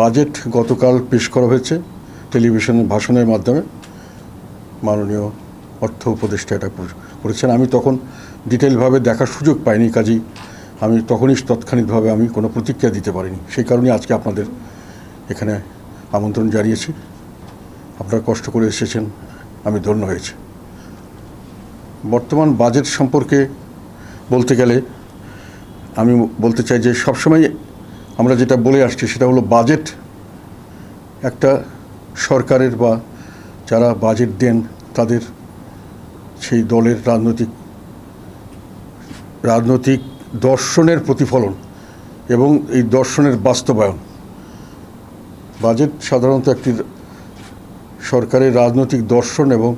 Budget গতকাল পেশ করা হয়েছে টেলিভিশনের ভাষণের মাধ্যমে। মাননীয় অর্থ উপদেষ্টা এটা করেছেন। আমি তখন ডিটেলভাবে দেখার সুযোগ পাইনি, কাজেই আমি তখনই তৎক্ষণিকভাবে আমি কোনো প্রতিক্রিয়া দিতে পারিনি। সেই কারণে আজকে আপনাদের এখানে আমন্ত্রণ জানিয়েছি। আপনারা কষ্ট করে এসেছেন, আমি ধন্য হয়েছি। বর্তমান বাজেট সম্পর্কে বলতে গেলে আমি বলতে চাই যে সবসময় আমরা যেটা বলে আসছি সেটা হলো বাজেট একটা সরকারের বা যারা বাজেট দেন তাদের সেই দলের রাজনৈতিক দর্শনের প্রতিফলন এবং এই দর্শনের বাস্তবায়ন। বাজেট সাধারণত একটি সরকারের রাজনৈতিক দর্শন এবং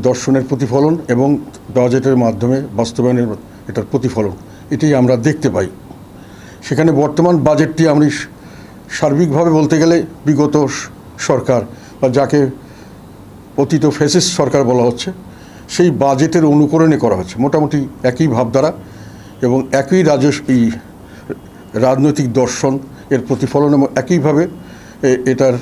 দর্শনের প্রতিফলন এবং বাজেটের মাধ্যমে বাস্তবায়নের এটার প্রতিফলন, এটাই আমরা দেখতে পাই। সেখানে বর্তমান বাজেটটি আমি সার্বিকভাবে বলতে গেলে বিগত সরকার বা যাকে অতীত ফ্যাসিস্ট সরকার বলা হচ্ছে সেই বাজেটের অনুকরণে করা হচ্ছে। মোটামুটি একই ভাবধারা এবং একই রাজনৈতিক দর্শন এর প্রতিফলন এবং একইভাবে এটার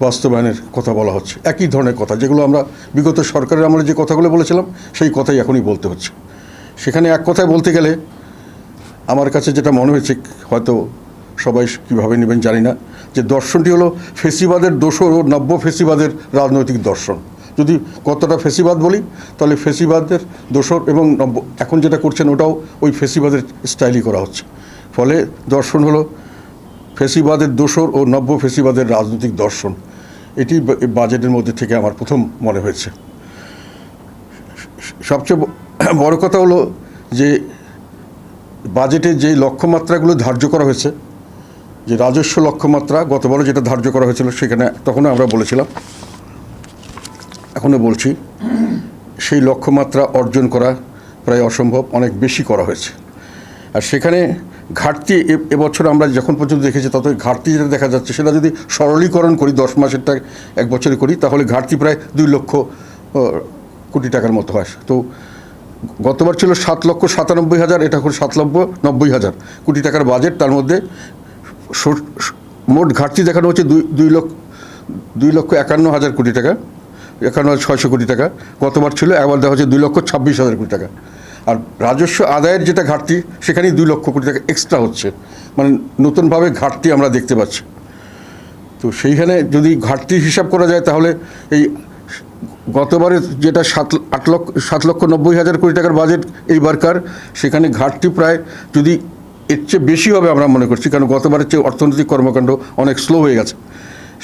বাস্তবায়নের কথা বলা হচ্ছে। একই ধরনের কথা, যেগুলো আমরা বিগত সরকারের আমলে যে কথাগুলো বলেছিলাম সেই কথাই এখনই বলতে হচ্ছে। সেখানে এক কথায় বলতে গেলে আমার কাছে যেটা মনে হয়েছে, হয়তো সবাই কীভাবে নেবেন জানি না, যে দর্শনটি হলো ফেসিবাদের দোসর ও নব্য ফেসিবাদের রাজনৈতিক দর্শন। যদি কতটা ফেসিবাদ বলি তাহলে ফেসিবাদের দোসর এবং নব্য এখন যেটা করছেন ওটাও ওই ফেসিবাদের স্টাইলই করা হচ্ছে। ফলে দর্শন হলো ফেসিবাদের দোসর ও নব্য ফেসিবাদের রাজনৈতিক দর্শন। এটি বাজেটের মধ্যে থেকে আমার প্রথম মনে হয়েছে। সবচেয়ে বড় কথা হলো যে বাজেটে যে লক্ষ্যমাত্রাগুলো ধার্য করা হয়েছে, যে রাজস্ব লক্ষ্যমাত্রা গতবারও যেটা ধার্য করা হয়েছিল সেখানে তখনও আমরা বলেছিলাম, এখনও বলছি, সেই লক্ষ্যমাত্রা অর্জন করা প্রায় অসম্ভব, অনেক বেশি করা হয়েছে। আর সেখানে ঘাটতি এবছর আমরা যখন পর্যন্ত দেখেছি তত ঘাটতি যেটা দেখা যাচ্ছে সেটা যদি সরলীকরণ করি 10 মাসেরটা 1 বছরে করি তাহলে ঘাটতি প্রায় 2 লক্ষ কোটি টাকার মতো হয়। তো গতবার ছিল 7,97,000, এটা এখন 7,90,000 কোটি টাকার বাজেট। তার মধ্যে মোট ঘাটতি দেখানো হচ্ছে 2,51,000 কোটি টাকা, 51,600 কোটি টাকা গতবার ছিল। একবার দেখা হচ্ছে 2,26,000 কোটি টাকা। আর রাজস্ব আদায়ের যেটা ঘাটতি সেখানেই 2 লক্ষ কোটি টাকা এক্সট্রা হচ্ছে, মানে নতুনভাবে ঘাটতি আমরা দেখতে পাচ্ছি। তো সেইখানে যদি ঘাটতির হিসাব করা যায় তাহলে এই গতবারে যেটা 7,90,000 কোটি টাকার বাজেট এইবারকার, সেখানে ঘাটতি প্রায় যদি এর চেয়ে বেশি হবে আমরা মনে করছি, কারণ গতবারের চেয়ে অর্থনৈতিক কর্মকাণ্ড অনেক স্লো হয়ে গেছে।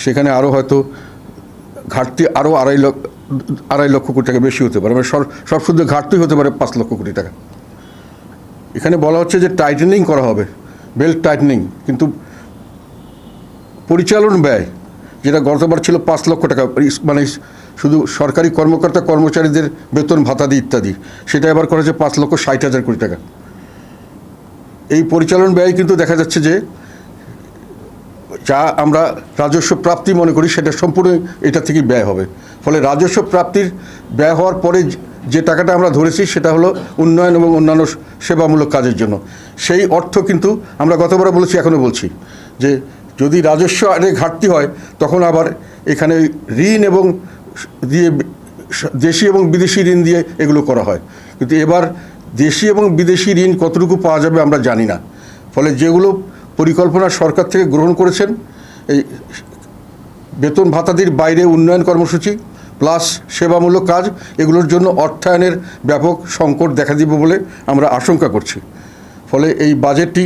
সেখানে আরও হয়তো ঘাটতি আরও 2.5 লক্ষ কোটি টাকা বেশি হতে পারে, মানে সব শুধু ঘাটতি হতে পারে 5 লক্ষ কোটি টাকা। এখানে বলা হচ্ছে যে টাইটেনিং করা হবে, বেল্ট টাইটেনিং, কিন্তু পরিচালন ব্যয় যেটা গতবার ছিল 5 লক্ষ টাকা, মানে শুধু সরকারি কর্মকর্তা কর্মচারীদের বেতন ভাতাদি ইত্যাদি, সেটা এবার করা হচ্ছে 5,60,000 কোটি টাকা। এই পরিচালন ব্যয় কিন্তু দেখা যাচ্ছে যে যা আমরা রাজস্ব প্রাপ্তি মনে করি সেটা সম্পূর্ণ এটা থেকেই ব্যয় হবে। ফলে রাজস্ব প্রাপ্তির ব্যয় হওয়ার পরে যে টাকাটা আমরা ধরেছি সেটা হলো উন্নয়ন এবং অন্যান্য সেবামূলক কাজের জন্য। সেই অর্থ কিন্তু আমরা গতবার বলেছি, এখনও বলছি, যে যদি রাজস্ব আরে ঘাটতি হয় তখন আবার এখানে ঋণ এবং দিয়ে দেশি এবং বিদেশি ঋণ দিয়ে এগুলো করা হয়। কিন্তু এবার দেশি এবং বিদেশি ঋণ কতটুকু পাওয়া যাবে আমরা জানি না। ফলে যেগুলো পরিকল্পনা সরকার থেকে গ্রহণ করেছেন, এই বেতন ভাতাদির বাইরে উন্নয়ন কর্মসূচি প্লাস সেবামূলক কাজ, এগুলোর জন্য অর্থায়নের ব্যাপক সংকট দেখা দিবে বলে আমরা আশঙ্কা করছি। ফলে এই বাজেটটি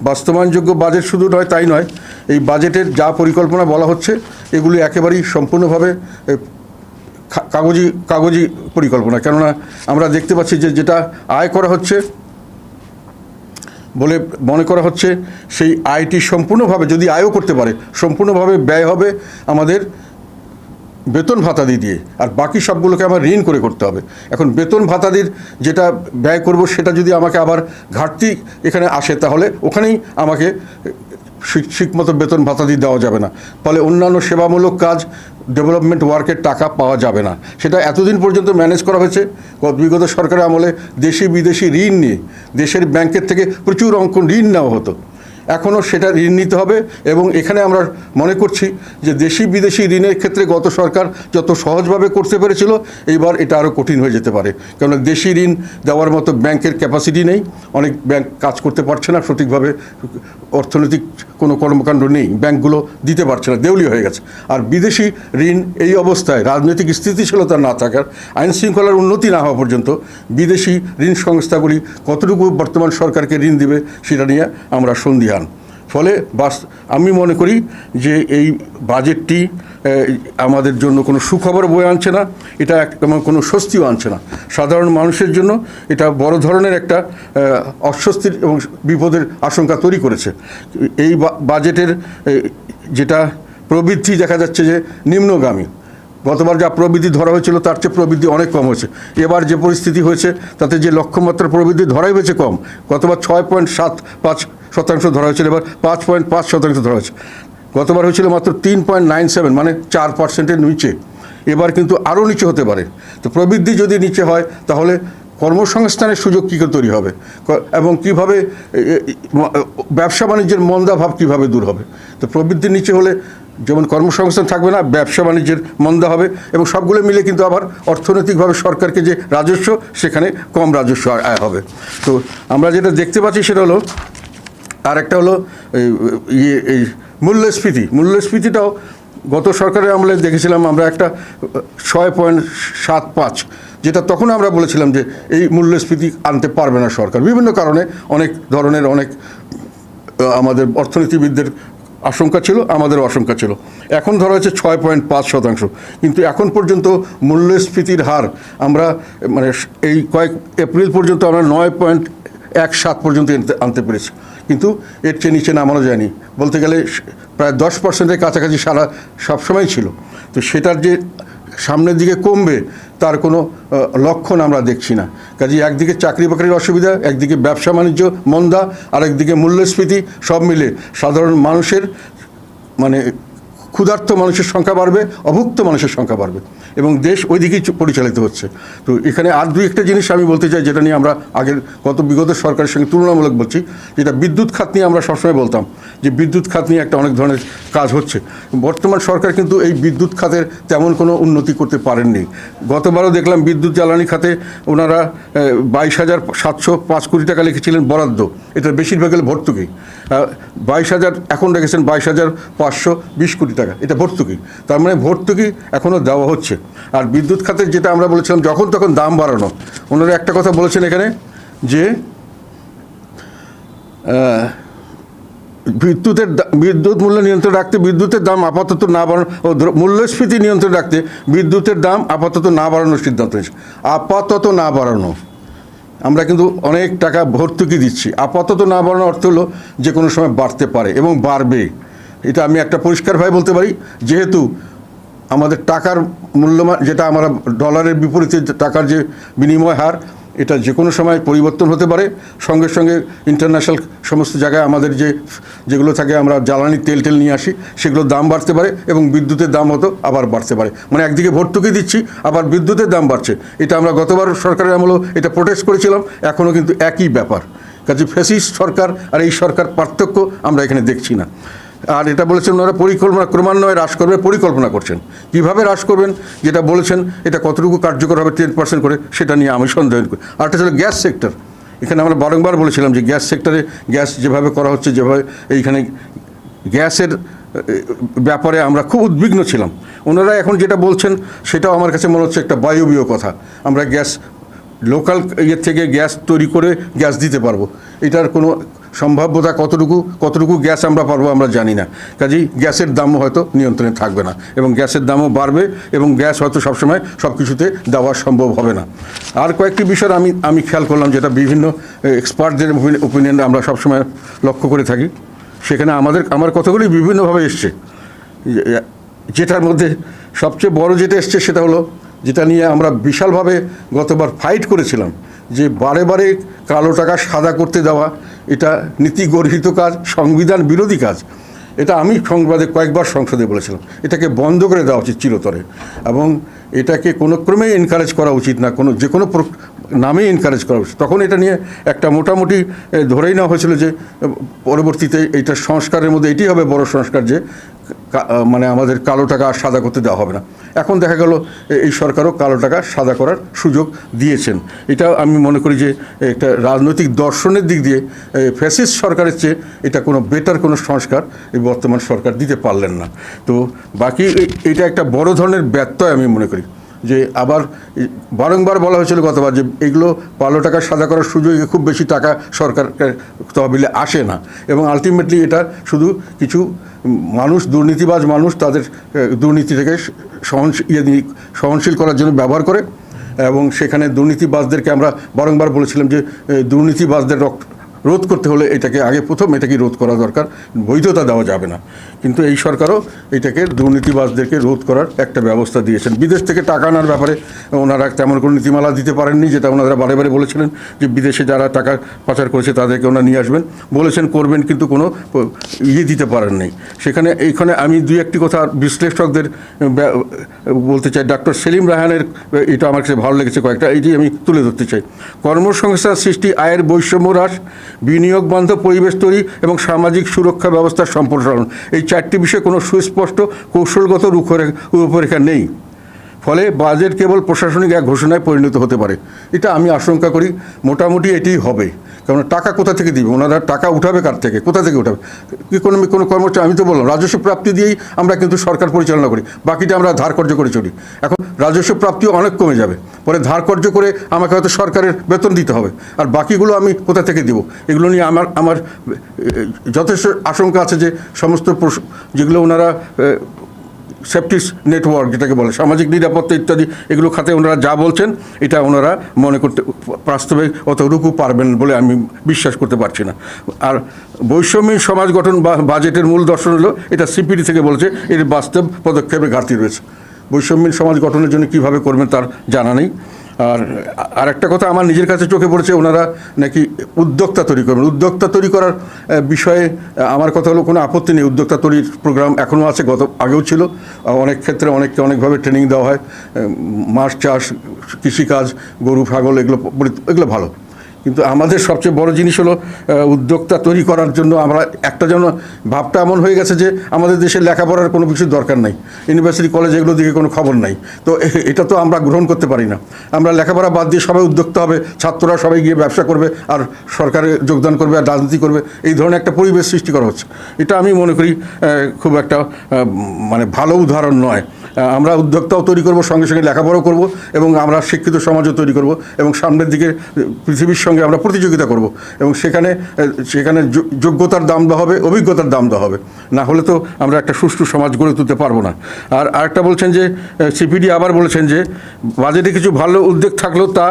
বাস্তবায়নযোগ্য বাজেট শুধু নয়, তাই নয়, এই বাজেটের যা পরিকল্পনা বলা হচ্ছে এগুলি একেবারেই সম্পূর্ণভাবে কাগজি পরিকল্পনা। কেননা আমরা দেখতে পাচ্ছি যে যেটা আয় করা হচ্ছে বলে মনে করা হচ্ছে, সেই আয়টি সম্পূর্ণভাবে, যদি আয়ও করতে পারে, সম্পূর্ণভাবে ব্যয় হবে আমাদের বেতন ভাতাদি দিয়ে, আর বাকি সবগুলোকে আমার ঋণ করে করতে হবে। এখন বেতন ভাতাদির যেটা ব্যয় করব সেটা যদি আমাকে আবার ঘাটতি এখানে আসে তাহলে ওখানেই আমাকে ঠিকমতো বেতন ভাতাদি দেওয়া যাবে না। ফলে অন্যান্য সেবামূলক কাজ, ডেভেলপমেন্ট ওয়ার্কের টাকা পাওয়া যাবে না। সেটা এতদিন পর্যন্ত ম্যানেজ করা হয়েছে বিগত সরকারের আমলে দেশি বিদেশি ঋণ নিয়ে, দেশের ব্যাংকের থেকে প্রচুর অঙ্ক ঋণ নেওয়া হতো। এখনও সেটা ঋণ নিতে হবে। এবং এখানে আমরা মনে করছি যে দেশি বিদেশি ঋণের ক্ষেত্রে গত সরকার যত সহজভাবে করতে পেরেছিল, এইবার এটা আরও কঠিন হয়ে যেতে পারে। কেননা দেশি ঋণ দেওয়ার মতো ব্যাংকের ক্যাপাসিটি নেই, অনেক ব্যাংক কাজ করতে পারছে না সঠিকভাবে, অর্থনৈতিক কোনো কর্মকাণ্ড নেই, ব্যাংকগুলো দিতে পারছে না, দেউলিয়া হয়ে গেছে। আর বিদেশি ঋণ এই অবস্থায় রাজনৈতিক স্থিতিশীলতা না থাকার, আইন শৃঙ্খলার উন্নতি না হওয়া পর্যন্ত বিদেশি ঋণ সংস্থাগুলি কতটুকু বর্তমান সরকারকে ঋণ দেবে সেটা নিয়ে আমরা সন্দিহান। ফলে আমি মনে করি যে এই বাজেটটি আমাদের জন্য কোনো সুখবর বয়ে আনছে না, এটা তেমন কোনো স্বস্তিও আনছে না। সাধারণ মানুষের জন্য এটা বড় ধরনের একটা অস্বস্তির এবং বিপদের আশঙ্কা তৈরি করেছে। এই বাজেটের যেটা প্রবৃদ্ধি দেখা যাচ্ছে যে নিম্নগামী। গতবার যা প্রবৃদ্ধি ধরা হয়েছিল তার চেয়ে প্রবৃদ্ধি অনেক কম হয়েছে। এবার যে পরিস্থিতি হয়েছে তাতে যে লক্ষ্যমাত্রা প্রবৃদ্ধি ধরাই হয়েছে কম। গতবার 6.75% ধরা হয়েছিল, এবার 5.5% ধরা হয়েছে। গতবার হয়েছিল মাত্র 3.97, মানে 4%-এর নিচে। এবার কিন্তু আরও নিচে হতে পারে। তো প্রবৃদ্ধি যদি নিচে হয় তাহলে কর্মসংস্থানের সুযোগ কী করে তৈরি হবে এবং কীভাবে ব্যবসা বাণিজ্যের মন্দাভাব কীভাবে দূর হবে। তো প্রবৃদ্ধির নিচে হলে যেমন কর্মসংস্থান থাকবে না, ব্যবসা বাণিজ্যের মন্দা হবে, এবং সবগুলো মিলে কিন্তু আবার অর্থনৈতিকভাবে সরকারকে যে রাজস্ব সেখানে কম রাজস্ব আয় হবে। তো আমরা যেটা দেখতে পাচ্ছি সেটা হলো, আর একটা হলো এই মূল্যস্ফীতিটাও গত সরকারের আমলে দেখেছিলাম আমরা একটা 6.75, যেটা তখন আমরা বলেছিলাম যে এই মূল্যস্ফীতি আনতে পারবে না সরকার, বিভিন্ন কারণে অনেক ধরনের অনেক আমাদের অর্থনীতিবিদদের আশঙ্কা ছিল, আমাদেরও আশঙ্কা ছিল। এখন ধরা হচ্ছে 6.5%, কিন্তু এখন পর্যন্ত মূল্যস্ফীতির হার আমরা মানে এই কয়েক এপ্রিল পর্যন্ত আমরা 9.17 পর্যন্ত আনতে পেরেছি, কিন্তু এর চেয়ে নিচে নামানো যায়নি। বলতে গেলে প্রায় 10%-এর কাছাকাছি সবসময় ছিল। তো সেটার যে সামনের দিকে কমবে তার কোনো লক্ষণ আমরা দেখছি না। কাজে একদিকে চাকরি বাকরির অসুবিধা, একদিকে ব্যবসা বাণিজ্য মন্দা, আর একদিকে মূল্যস্ফীতি, সব মিলে সাধারণ মানুষের মানে ক্ষুধার্ত মানুষের সংখ্যা বাড়বে, অভুক্ত মানুষের সংখ্যা বাড়বে, এবং দেশ ওই দিকেই পরিচালিত হচ্ছে। তো এখানে আর দুই একটা জিনিস আমি বলতে চাই, যেটা নিয়ে আমরা বিগত সরকারের সঙ্গে তুলনামূলক বলছি, যেটা বিদ্যুৎ খাত নিয়ে আমরা সবসময় বলতাম যে বিদ্যুৎ খাত নিয়ে একটা অনেক ধরনের কাজ হচ্ছে। বর্তমান সরকার কিন্তু এই বিদ্যুৎ খাতের তেমন কোনো উন্নতি করতে পারেননি। গতবারও দেখলাম বিদ্যুৎ জ্বালানি খাতে ওনারা 22,705 কোটি টাকা লিখেছিলেন বরাদ্দ, এটার বেশিরভাগ হলে ভর্তুকি। 22,000 এখন রেখেছেন 22,520 কোটি টাকা, এটা ভর্তুকি। তার মানে ভর্তুকি এখনও দেওয়া হচ্ছে। আর বিদ্যুৎ খাতের যেটা আমরা বলেছিলাম যখন তখন দাম বাড়ানো, ওনারা একটা কথা বলেছেন এখানে যে বিদ্যুৎ মূল্য নিয়ন্ত্রণ রাখতে বিদ্যুতের দাম আপাতত না বাড়ানো ও মূল্যস্ফীতি নিয়ন্ত্রণ রাখতে বিদ্যুতের দাম আপাতত না বাড়ানোর সিদ্ধান্ত নিয়েছে। আপাতত না বাড়ানো, আমরা কিন্তু অনেক টাকা ভর্তুকি দিচ্ছি। আপাতত না বাড়ানোর অর্থ হলো যে কোনো সময় বাড়তে পারে এবং বাড়বে। এটা আমি একটা পরিষ্কারভাবে বলতে পারি, যেহেতু আমাদের টাকার মূল্যমান, যেটা আমরা ডলারের বিপরীতে টাকার যে বিনিময় হার, এটা যে কোনো সময় পরিবর্তন হতে পারে। সঙ্গে সঙ্গে ইন্টারন্যাশনাল সমস্ত জায়গায় আমাদের যেগুলো থাকে, আমরা জ্বালানি তেল নিয়ে আসি, সেগুলোর দাম বাড়তে পারে এবং বিদ্যুতের দাম হতো আবার বাড়তে পারে। মানে একদিকে ভর্তুকি দিচ্ছি, আবার বিদ্যুতের দাম বাড়ছে। এটা আমরা গতবার সরকারের আমলেও এটা প্রোটেস্ট করেছিলাম, এখনও কিন্তু একই ব্যাপার। কাজে ফ্যাসিস্ট সরকার আর এই সরকার পার্থক্য আমরা এখানে দেখছি না। আর এটা বলেছেন ওনারা পরিকল্পনা ক্রমান্বয়ে হ্রাস করবে, পরিকল্পনা করছেন। কীভাবে হ্রাস করবেন যেটা বলেছেন, এটা কতটুকু কার্যকর হবে 10% করে, সেটা নিয়ে আমি সন্দেহ করি। আর একটা ছিল গ্যাস সেক্টর। এখানে আমরা বারংবার বলেছিলাম যে গ্যাস সেক্টরে গ্যাস যেভাবে করা হচ্ছে, যেভাবে এইখানে গ্যাসের ব্যাপারে আমরা খুব উদ্বিগ্ন ছিলাম। ওনারা এখন যেটা বলছেন সেটাও আমার কাছে মনে হচ্ছে একটা বায়বীয় কথা। আমরা গ্যাস লোকাল ইয়ের থেকে গ্যাস তৈরি করে গ্যাস দিতে পারবো, এটার কোনো সম্ভাব্যতা কতটুকু গ্যাস আমরা পারবো আমরা জানি না। কাজেই গ্যাসের দামও হয়তো নিয়ন্ত্রণে থাকবে না এবং গ্যাসের দামও বাড়বে এবং গ্যাস হয়তো সবসময় সব কিছুতে দেওয়া সম্ভব হবে না। আর কয়েকটি বিষয় আমি খেয়াল করলাম, যেটা বিভিন্ন এক্সপার্টদের ওপিনিয়ন আমরা সবসময় লক্ষ্য করে থাকি। সেখানে আমার কথাগুলি বিভিন্নভাবে এসছে। যেটার মধ্যে সবচেয়ে বড় যেটা এসছে সেটা হলো, যেটা নিয়ে আমরা বিশালভাবে গতবার ফাইট করেছিলাম, যে বারে বারে কালো টাকা সাদা করতে দেওয়া, এটা নীতি গর্হিত কাজ, সংবিধান বিরোধী কাজ। এটা আমি কয়েকবার সংসদে বলেছিলাম, এটাকে বন্ধ করে দেওয়া উচিত চিরতরে, এবং এটাকে কোনো ক্রমেই এনকারেজ করা উচিত না। যে কোনো নামেই এনকারেজ করা হয়েছে। তখন এটা নিয়ে একটা মোটামুটি ধরেই নেওয়া হয়েছিল যে পরবর্তীতে এইটা সংস্কারের মধ্যে এটি হবে বড় সংস্কার, যে মানে আমাদের কালো টাকা আর সাদা করতে দেওয়া হবে না। এখন দেখা গেল এই সরকারও কালো টাকা সাদা করার সুযোগ দিয়েছেন। এটা আমি মনে করি যে একটা রাজনৈতিক দর্শনের দিক দিয়ে ফ্যাসিস্ট সরকারের চেয়ে এটা কোনো বেটার কোনো সংস্কার এই বর্তমান সরকার দিতে পারলেন না। তো বাকি এটা একটা বড় ধরনের ব্যত্যয় আমি মনে করি। যে আবার বারংবার বলা হয়েছিল গতবার যে এগুলো কালো টাকা সাদা করার সুযোগে খুব বেশি টাকা সরকার তহবিলে আসে না, এবং আলটিমেটলি এটা শুধু কিছু মানুষ, দুর্নীতিবাজ মানুষ, তাদের দুর্নীতি থেকে সহনশীল করার জন্য ব্যবহার করে। এবং সেখানে দুর্নীতিবাজদেরকে আমরা বারংবার বলেছিলাম যে দুর্নীতিবাজদের রোধ করতে হলে এটাকে প্রথম এটাকে রোধ করা দরকার, বৈধতা দেওয়া যাবে না। কিন্তু এই সরকারও এটাকে দুর্নীতিবাজদেরকে রোধ করার একটা ব্যবস্থা দিয়েছেন। বিদেশ থেকে টাকা আনার ব্যাপারে ওনারা তেমন কোনো নীতিমালা দিতে পারেননি, যেটা ওনারা বারে বারে বলেছিলেন যে বিদেশে যারা টাকা পাচার করেছে তাদেরকে ওনারা নিয়ে আসবেন বলেছেন, করবেন, কিন্তু কোনো দিতে পারেননি। এইখানে আমি দুই একটি কথা বিশ্লেষকদের বলতে চাই। ডক্টর সেলিম রায়হানের এটা আমার কাছে ভালো লেগেছে কয়েকটা, এইটি আমি তুলে ধরতে চাই। কর্মসংস্থান সৃষ্টি, আয়ের বৈষম্য হ্রাস, বিনিয়োগ বান্ধব পরিবেশ তৈরি এবং সামাজিক সুরক্ষা ব্যবস্থার সম্প্রসারণ, এই চারটি বিষয়ে কোনো সুস্পষ্ট কৌশলগত রূপরেখা নেই। ফলে বাজেট কেবল প্রশাসনিক এক ঘোষণায় পরিণত হতে পারে। এটা আমি আশঙ্কা করি মোটামুটি এটিই হবে। কারণ টাকা কোথা থেকে দিবে, ওনারা টাকা উঠাবে কার থেকে, কোথা থেকে উঠাবে? ইকোনমিক কোনো কর্মচারী, আমি তো বললাম রাজস্ব প্রাপ্তি দিয়েই আমরা কিন্তু সরকার পরিচালনা করি, বাকিটা আমরা ধার কর্য করে চলি। এখন রাজস্ব প্রাপ্তিও অনেক কমে যাবে, পরে ধার কর্য করে আমাকে হয়তো সরকারের বেতন দিতে হবে, আর বাকিগুলো আমি কোথা থেকে দেবো? এগুলো নিয়ে আমার যথেষ্ট আশঙ্কা আছে যে সমস্ত যেগুলো ওনারা সেফটি নেটওয়ার্ক যেটাকে বলে, সামাজিক নিরাপত্তা ইত্যাদি, এগুলো খাতে ওনারা যা বলছেন এটা ওনারা মনে করতে বাস্তবে অতটুকু পারবেন বলে আমি বিশ্বাস করতে পারছি না। আর বৈষম্যহীন সমাজ গঠন বা বাজেটের মূল দর্শন হলো, এটা সিপিডি থেকে বলেছে, এর বাস্তব পদক্ষেপে ঘাটতি রয়েছে। বৈষম্যহীন সমাজ গঠনের জন্য কীভাবে করবেন তার জানা নেই। আর একটা কথা আমার নিজের কাছে চোখে পড়েছে, ওনারা নাকি উদ্যোক্তা তৈরি করবেন। উদ্যোক্তা তৈরি করার বিষয়ে আমার কথা হলো কোনো আপত্তি নেই। উদ্যোক্তা তৈরির প্রোগ্রাম এখনও আছে, আগেও ছিল। অনেক ক্ষেত্রে অনেকভাবে ট্রেনিং দেওয়া হয়, মাছ চাষ, কৃষিকাজ, গরু ছাগল, এগুলো ভালো। কিন্তু আমাদের সবচেয়ে বড় জিনিস হলো উদ্যোক্তা তৈরি করার জন্য আমরা একটা যেন ভাবটা এমন হয়ে গেছে যে আমাদের দেশে লেখাপড়ার কোনো কিছু দরকার নাই, ইউনিভার্সিটি কলেজ এগুলো দিকে কোনো খবর নাই। তো এটা তো আমরা গ্রহণ করতে পারি না। আমরা লেখাপড়া বাদ দিয়ে সবাই উদ্যোক্তা হবে, ছাত্ররা সবাই গিয়ে ব্যবসা করবে আর সরকারে যোগদান করবে আর রাজনীতি করবে, এই ধরনের একটা পরিবেশ সৃষ্টি করা হচ্ছে। এটা আমি মনে করি খুব একটা মানে ভালো উদাহরণ নয়। আমরা উদ্যোক্তাও তৈরি করব, সঙ্গে সঙ্গে লেখাপড়াও করব, এবং আমরা শিক্ষিত সমাজও তৈরি করব, এবং সামনের দিকে পৃথিবীর সঙ্গে আমরা প্রতিযোগিতা করব, এবং সেখানে যোগ্যতার দাম দেওয়া হবে, অভিজ্ঞতার দাম দেওয়া হবে। না হলে তো আমরা একটা সুষ্ঠু সমাজ গড়ে তুলতে পারবো না। আর আরেকটা বলছেন যে সিপিডি আবার বলেছেন যে বাজেটে কিছু ভালো উদ্যোগ থাকলেও তা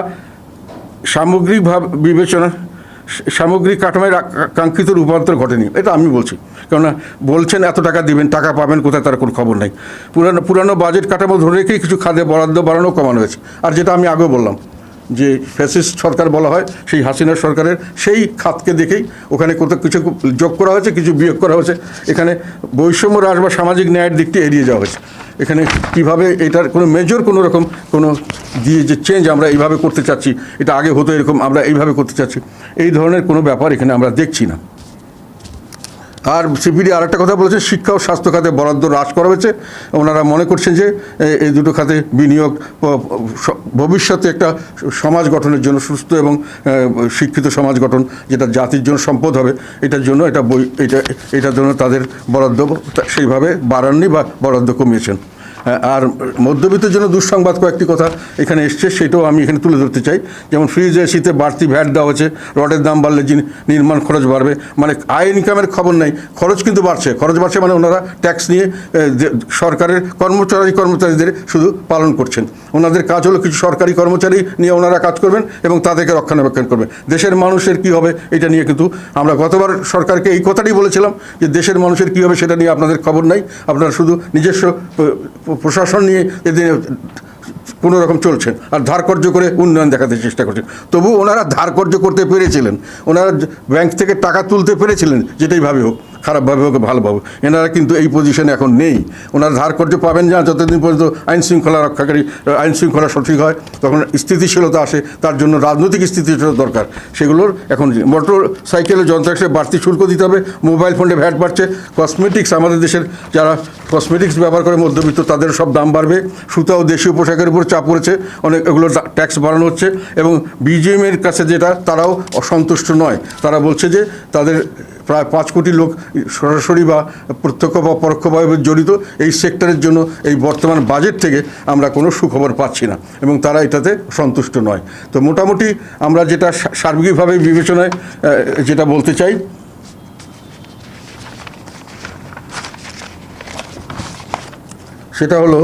সামগ্রিক কাঠামোয় কাঙ্ক্ষিত রূপান্তর ঘটেনি। এটা আমি বলছি, কেননা বলছেন এত টাকা দিবেন, টাকা পাবেন কোথায় তার কোনো খবর নাই। পুরানো বাজেট কাঠামো ধরে রেখেই কিছু খাতে বরাদ্দ বাড়ানো কমানো হয়েছে। আর যেটা আমি আগেও বললাম যে ফ্যাসিস্ট সরকার বলা হয়, সেই হাসিনা সরকারের সেই খাতকে দেখেই ওখানে কোথাও কিছু যোগ করা হয়েছে, কিছু বিয়োগ করা হয়েছে। এখানে বৈষম্য হ্রাস বা সামাজিক ন্যায়ের দিকটি এড়িয়ে যাওয়া হয়েছে। এখানে কীভাবে এটার কোনো মেজর কোনো রকম কোনো দিয়ে যে চেঞ্জ আমরা এইভাবে করতে চাচ্ছি, এটা আগে হতো এরকম আমরা এইভাবে করতে চাচ্ছি, এই ধরনের কোনো ব্যাপার এখানে আমরা দেখছি না। আর সিপিডি আরেকটা কথা বলেছে, শিক্ষা ও স্বাস্থ্য খাতে বরাদ্দ হ্রাস করা হয়েছে। ওনারা মনে করছেন যে এই দুটো খাতে বিনিয়োগ ভবিষ্যতে একটা সমাজ গঠনের জন্য, সুস্থ এবং শিক্ষিত সমাজ গঠন যেটা জাতির জন্য সম্পদ হবে, এটার জন্য এটার জন্য তাদের বরাদ্দ সেইভাবে বাড়াননি বা বরাদ্দ কমিয়েছেন। আর মধ্যবিত্তের জন্য দুঃসংবাদ কয়েকটি কথা এখানে এসছে, সেটাও আমি এখানে তুলে ধরতে চাই। যেমন ফ্রিজ এসিতে বাড়তি ভ্যাট দেওয়া হচ্ছে, রডের দাম বাড়লে নির্মাণ খরচ বাড়বে, মানে আয় ইনকামের খবর নেই, খরচ কিন্তু বাড়ছে। খরচ বাড়ছে মানে ওনারা ট্যাক্স নিয়ে সরকারের কর্মচারীদের শুধু পালন করছেন। ওনাদের কাজ হলো কিছু সরকারি কর্মচারী নিয়ে ওনারা কাজ করবেন এবং তাদেরকে রক্ষণাবেক্ষণ করবেন। দেশের মানুষের কী হবে এটা নিয়ে কিন্তু আমরা গতবার সরকারকে এই কথাটাই বলেছিলাম যে দেশের মানুষের কী হবে সেটা নিয়ে আপনাদের খবর নাই, আপনারা শুধু নিজস্ব প্রশাসন নিয়ে এদিনে কোনো রকম চলছেন আর ধার কর্য করে উন্নয়ন দেখাতে চেষ্টা করছেন। তবু ওনারা ধার কর্য করতে পেরেছিলেন, ওনারা ব্যাংক থেকে টাকা তুলতে পেরেছিলেন, যেটাই ভাবে হোক, খারাপভাবে হোক ভালোভাবে, এনারা কিন্তু এই পজিশনে এখন নেই। ওনারা ধার করতে পাবেন না যতদিন পর্যন্ত আইন শৃঙ্খলা সঠিক হয়, তখন স্থিতিশীলতা আসে। তার জন্য রাজনৈতিক স্থিতিশীলতা দরকার। সেগুলোর এখন মোটর সাইকেলের যন্ত্রাংশে বাড়তি শুল্ক দিতে হবে, মোবাইল ফোনে ভ্যাট বাড়ছে, কসমেটিক্স, আমাদের দেশের যারা কসমেটিক্স ব্যবহার করে মধ্যবিত্ত, তাদের সব দাম বাড়বে, সুতা ও দেশীয় পোশাকের উপর চাপ পড়েছে, অনেক এগুলো ট্যাক্স বাড়ানো হচ্ছে। এবং বিজিএমের কাছে যেটা, তারাও অসন্তুষ্ট নয়। তারা বলছে যে তাদের প্রায় 5 কোটি লোক সরাসরি বা প্রত্যক্ষ বা পরোক্ষভাবে জড়িত, এই সেক্টরের জন্য এই বর্তমান বাজেট থেকে আমরা কোনো সুখবর পাচ্ছি না, এবং তারা এটাতে সন্তুষ্ট নয়। তো মোটামুটি আমরা যেটা সার্বিকভাবে বিবেচনায় যেটা বলতে চাই, সেটা হলো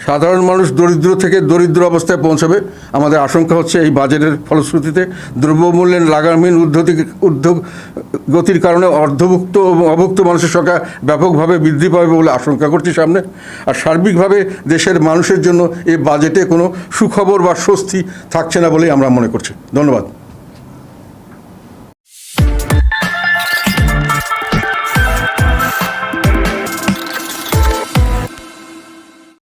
সাধারণ মানুষ দরিদ্র থেকে দরিদ্র অবস্থায় পৌঁছাবে। আমাদের আশঙ্কা হচ্ছে এই বাজেটের ফলশ্রুতিতে দ্রব্যমূল্যের লাগামহীন ঊর্ধ্বগতির কারণে অর্ধভুক্ত এবং অভুক্ত মানুষের সংখ্যা ব্যাপকভাবে বৃদ্ধি পাবে বলে আশঙ্কা করছি সামনে। আর সার্বিকভাবে দেশের মানুষের জন্য এই বাজেটে কোনো সুখবর বা স্বস্তি থাকছে না বলেই আমরা মনে করছি। ধন্যবাদ।